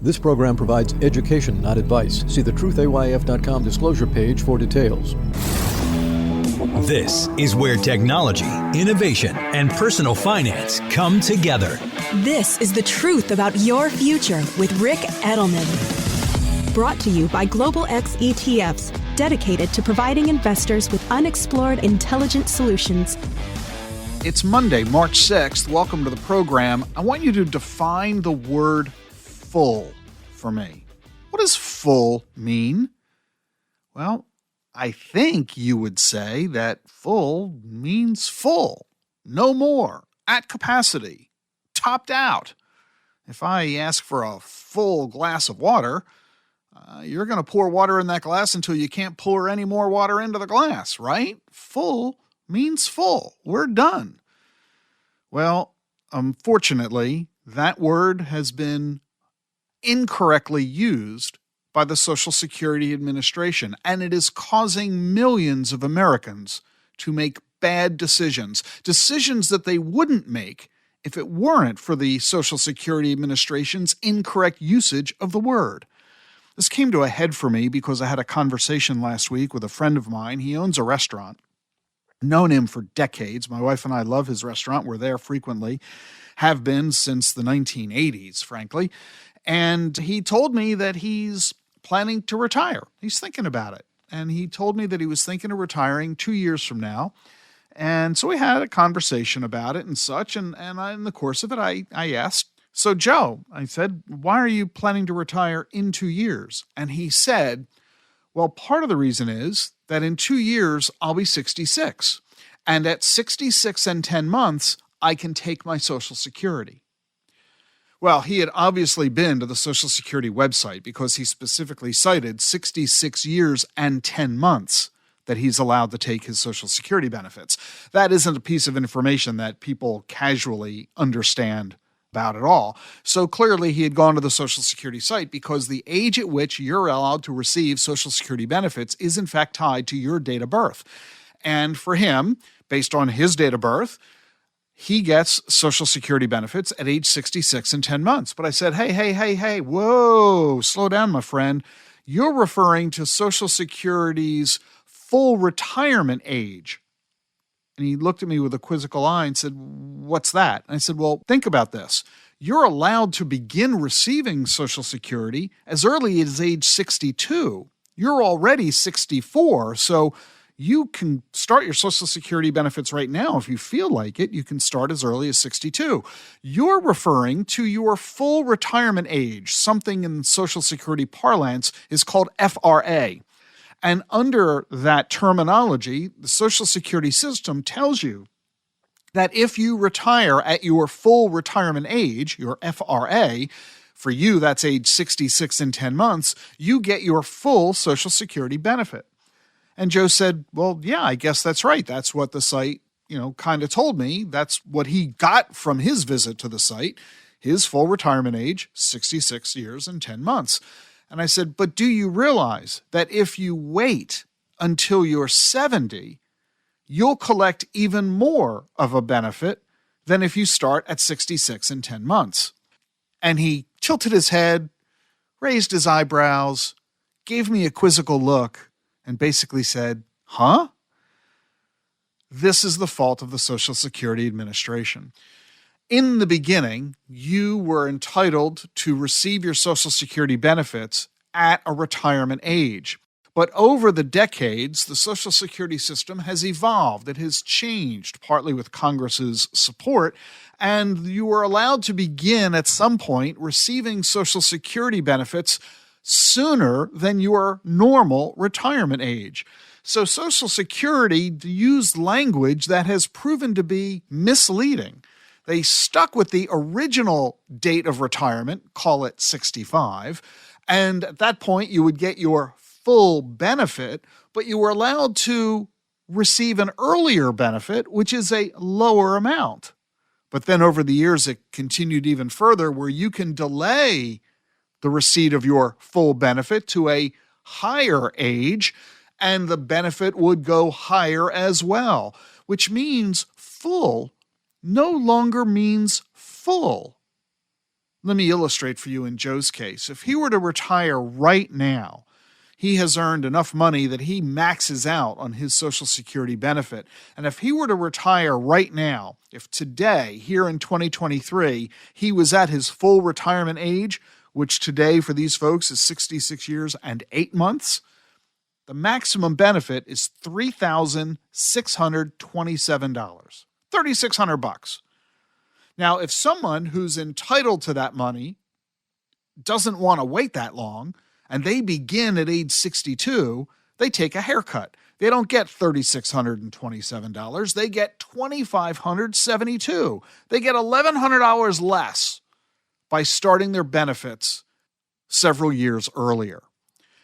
This program provides education, not advice. See the truthayf.com disclosure page for details. This is where technology, innovation, and personal finance come together. This is the truth about your future with Rick Edelman. Brought to you by Global X ETFs, dedicated to providing investors with unexplored intelligent solutions. It's Monday, March 6th. Welcome to the program. I want you to define the word full for me. What does full mean? Well, I think you would say that full means full, no more, at capacity, topped out. If I ask for a full glass of water, you're going to pour water in that glass until you can't pour any more water into the glass, right? Full means full. We're done. Well, unfortunately, that word has been incorrectly used by the Social Security Administration, and it is causing millions of Americans to make bad decisions that they wouldn't make if it weren't for the Social Security Administration's incorrect usage of the word. This came to a head for me because I had a conversation last week with a friend of mine. He owns a restaurant. Known him for decades. My wife and I love his restaurant. We're there frequently, have been since the 1980s, frankly. And he told me that he's planning to retire. He's thinking about it. And he told me that he was thinking of retiring 2 years from now. And so we had a conversation about it and such. And in the course of it, I asked, so Joe, I said, why are you planning to retire in 2 years? And he said, well, part of the reason is that in 2 years, I'll be 66. And at 66 and 10 months, I can take my Social Security. Well, he had obviously been to the Social Security website because he specifically cited 66 years and 10 months that he's allowed to take his Social Security benefits. That isn't a piece of information that people casually understand about at all. So clearly he had gone to the Social Security site because the age at which you're allowed to receive Social Security benefits is in fact tied to your date of birth. And for him, based on his date of birth, he gets Social Security benefits at age 66 and 10 months. But I said, hey, whoa, slow down, my friend. You're referring to Social Security's full retirement age. And he looked at me with a quizzical eye and said, what's that? And I said, well, think about this. You're allowed to begin receiving Social Security as early as age 62. You're already 64, so you can start your Social Security benefits right now if you feel like it. You can start as early as 62. You're referring to your full retirement age. Something in Social Security parlance is called FRA. And under that terminology, the Social Security system tells you that if you retire at your full retirement age, your FRA, for you that's age 66 and 10 months, you get your full Social Security benefit. And Joe said, well, yeah, I guess that's right. That's what the site, kind of told me. That's what he got from his visit to the site. His full retirement age, 66 years and 10 months. And I said, but do you realize that if you wait until you're 70, you'll collect even more of a benefit than if you start at 66 and 10 months? And he tilted his head, raised his eyebrows, gave me a quizzical look, and basically said, huh? This is the fault of the Social Security Administration. In the beginning, you were entitled to receive your Social Security benefits at a retirement age. But over the decades, the Social Security system has evolved. It has changed, partly with Congress's support, and you were allowed to begin at some point receiving Social Security benefits sooner than your normal retirement age. So Social Security used language that has proven to be misleading. They stuck with the original date of retirement, call it 65, and at that point you would get your full benefit, but you were allowed to receive an earlier benefit, which is a lower amount. But then over the years, it continued even further where you can delay the receipt of your full benefit to a higher age, and the benefit would go higher as well, which means full no longer means full. Let me illustrate for you in Joe's case. If he were to retire right now, he has earned enough money that he maxes out on his Social Security benefit. And if he were to retire right now, if today, here in 2023, he was at his full retirement age, which today for these folks is 66 years and 8 months, the maximum benefit is $3,627, $3,600. Now, if someone who's entitled to that money doesn't want to wait that long, and they begin at age 62, they take a haircut. They don't get $3,627. They get $2,572. They get $1,100 less by starting their benefits several years earlier.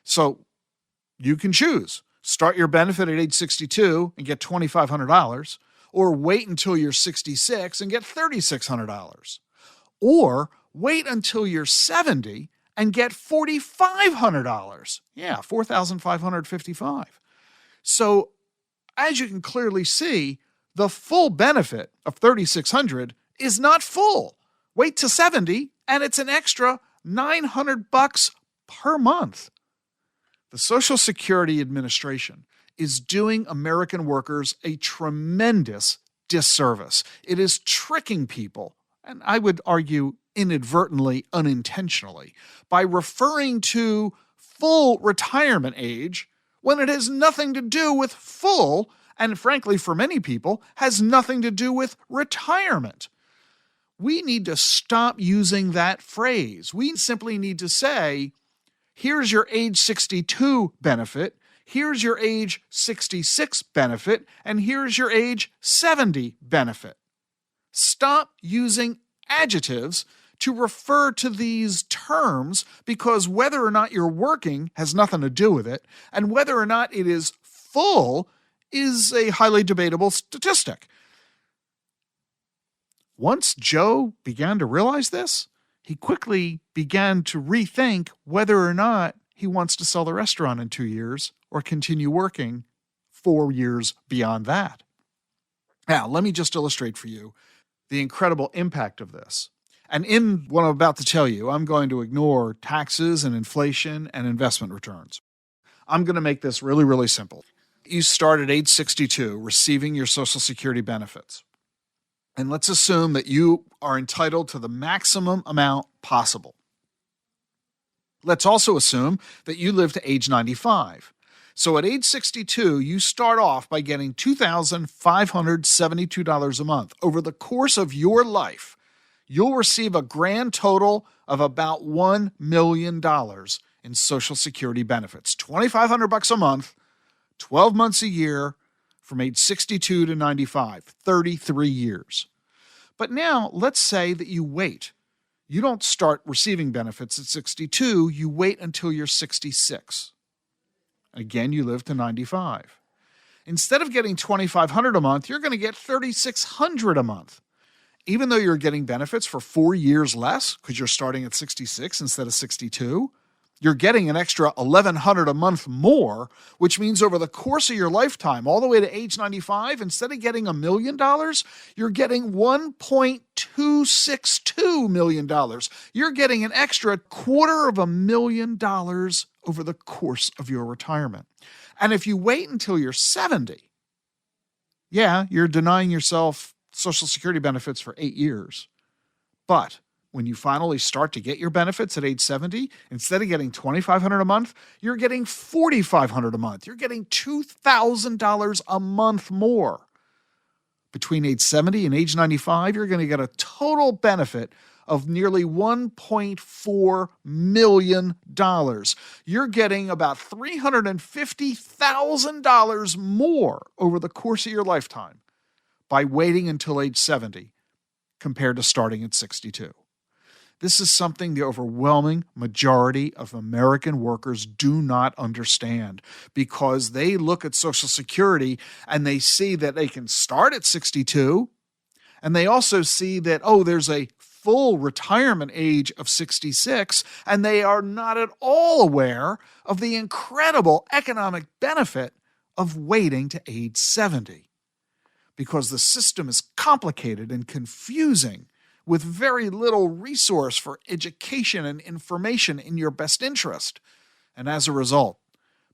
So you can choose. Start your benefit at age 62 and get $2,500, or wait until you're 66 and get $3,600. Or wait until you're 70 and get $4,500. Yeah, $4,555. So as you can clearly see, the full benefit of $3,600 is not full. Wait to 70 and it's an extra $900 per month. The Social Security Administration is doing American workers a tremendous disservice. It is tricking people, and I would argue inadvertently, unintentionally, by referring to full retirement age when it has nothing to do with full, and frankly, for many people, has nothing to do with retirement. We need to stop using that phrase. We simply need to say, here's your age 62 benefit, here's your age 66 benefit, and here's your age 70 benefit. Stop using adjectives to refer to these terms, because whether or not you're working has nothing to do with it, and whether or not it is full is a highly debatable statistic. Once Joe began to realize this, he quickly began to rethink whether or not he wants to sell the restaurant in 2 years or continue working 4 years beyond that. Now, let me just illustrate for you the incredible impact of this. And in what I'm about to tell you, I'm going to ignore taxes and inflation and investment returns. I'm going to make this really, really simple. You start at age 62 receiving your Social Security benefits. And let's assume that you are entitled to the maximum amount possible. Let's also assume that you live to age 95. So at age 62, you start off by getting $2,572 a month. Over the course of your life, you'll receive a grand total of about $1 million in Social Security benefits. $2,500 a month, 12 months a year, from age 62 to 95, 33 years. But now let's say that you wait. You don't start receiving benefits at 62, you wait until you're 66. Again, you live to 95. Instead of getting $2,500 a month, you're going to get $3,600 a month. Even though you're getting benefits for 4 years less, because you're starting at 66 instead of 62, you're getting an extra $1,100 a month more, which means over the course of your lifetime, all the way to age 95, instead of getting $1 million, you're getting $1.262 million. You're getting an extra $250,000 over the course of your retirement. And if you wait until you're 70, yeah, you're denying yourself Social Security benefits for 8 years. But when you finally start to get your benefits at age 70, instead of getting $2,500 a month, you're getting $4,500 a month. You're getting $2,000 a month more. Between age 70 and age 95, you're going to get a total benefit of nearly $1.4 million. You're getting about $350,000 more over the course of your lifetime by waiting until age 70 compared to starting at 62. This is something the overwhelming majority of American workers do not understand, because they look at Social Security and they see that they can start at 62, and they also see that, there's a full retirement age of 66, and they are not at all aware of the incredible economic benefit of waiting to age 70. Because the system is complicated and confusing with very little resource for education and information in your best interest. And as a result,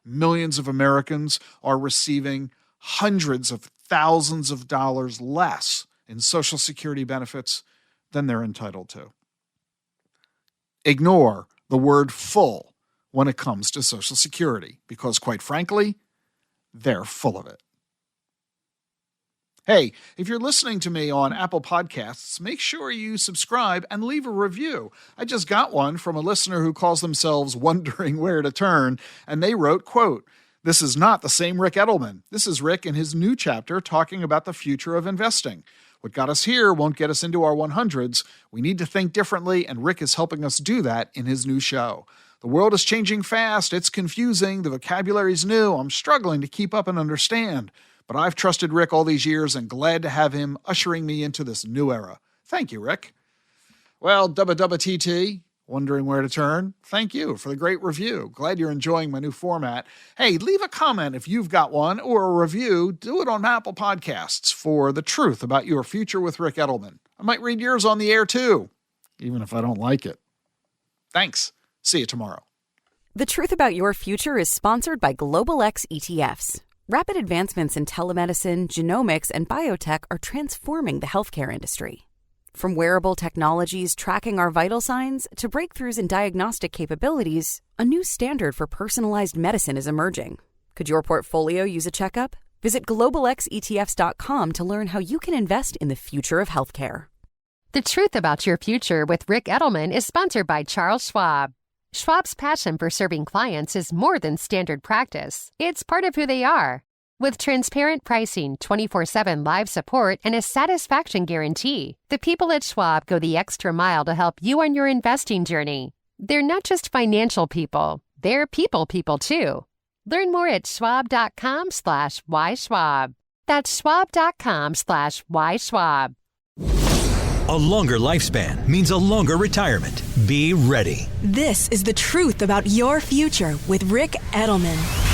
millions of Americans are receiving hundreds of thousands of dollars less in Social Security benefits than they're entitled to. Ignore the word full when it comes to Social Security because, quite frankly, they're full of it. Hey, if you're listening to me on Apple Podcasts, make sure you subscribe and leave a review. I just got one from a listener who calls themselves Wondering Where to Turn, and they wrote, quote, "This is not the same Rick Edelman. This is Rick in his new chapter talking about the future of investing. What got us here won't get us into our 100s. We need to think differently, and Rick is helping us do that in his new show. The world is changing fast. It's confusing. The vocabulary's new. I'm struggling to keep up and understand. But I've trusted Rick all these years and glad to have him ushering me into this new era. Thank you, Rick." Well, TT, Wondering Where to Turn, thank you for the great review. Glad you're enjoying my new format. Hey, leave a comment if you've got one or a review. Do it on Apple Podcasts for the truth about your future with Rick Edelman. I might read yours on the air too, even if I don't like it. Thanks. See you tomorrow. The Truth About Your Future is sponsored by Global X ETFs. Rapid advancements in telemedicine, genomics, and biotech are transforming the healthcare industry. From wearable technologies tracking our vital signs to breakthroughs in diagnostic capabilities, a new standard for personalized medicine is emerging. Could your portfolio use a checkup? Visit globalxetfs.com to learn how you can invest in the future of healthcare. The Truth About Your Future with Rick Edelman is sponsored by Charles Schwab. Schwab's passion for serving clients is more than standard practice. It's part of who they are. With transparent pricing, 24/7 live support, and a satisfaction guarantee, the people at Schwab go the extra mile to help you on your investing journey. They're not just financial people, they're people too. Learn more at schwab.com/whyschwab. That's schwab.com/whyschwab. A longer lifespan means a longer retirement. Be ready. This is The Truth About Your Future with Rick Edelman.